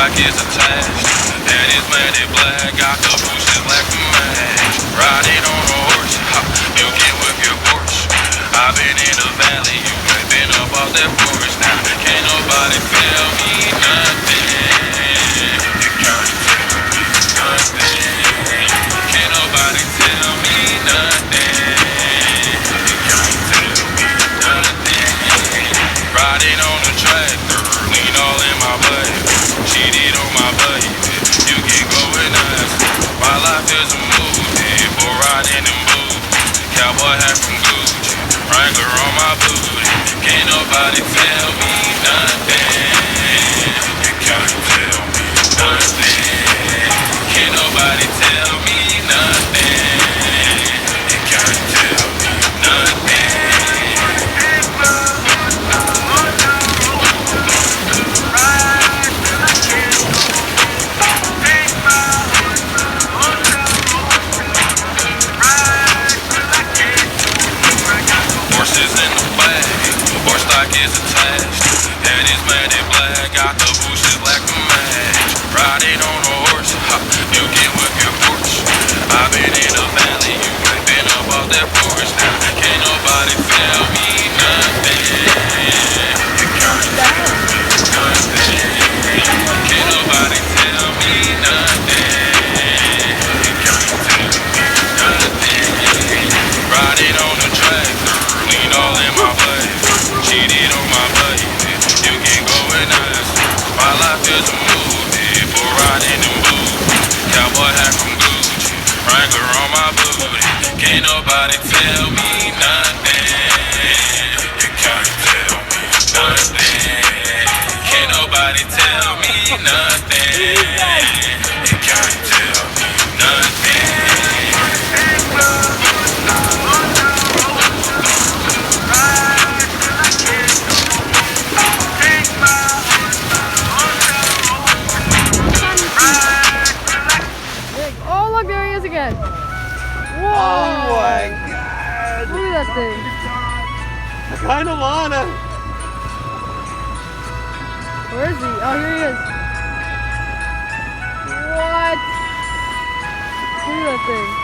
stock is attached, and it's matted black. Got the bushes black to match. Riding on a horse, ha, you can whip your Porsche. I've been in the valley, you ain't been up off that porch. Now can't nobody tell me nothing. You can't tell me nothing. Can't nobody tell me nothing. You can't tell me nothing. Riding on the tractor, lean all in my butt. Cheated on my baby, you can go and ask. My life is a movie, for riding in boots. Cowboy hat from Gucci, Wrangler on my booty. Can't nobody tell me nothing. You can't tell me nothing. Can't nobody tell me nothing. You can't tell me nothing. Horses in the bag, horse stock is attached, and it's matted black. Got the bushes black to match. Riding on a horse, ha, you can whip your Porsche. I've been in the valley, you ain't been up off that porch. Now can't nobody tell me nothing. You can't tell me nothing. Can't nobody tell me nothing. You can't tell me nothing. Riding on the tractor, lean all in my butt. Cheated on my baby, you can go and ask. My life is a movie, for riding in boots. Cowboy hat from Gucci, Wrangler on my booty. Can't nobody tell me nothing. You can't tell me nothing. Can't nobody tell me nothing. You can't tell me nothing. Oh, look, there he is again. Whoa. Oh my god! Look at that thing. I kind of wanna. Where is he? Oh, here he is. What? Look at that thing.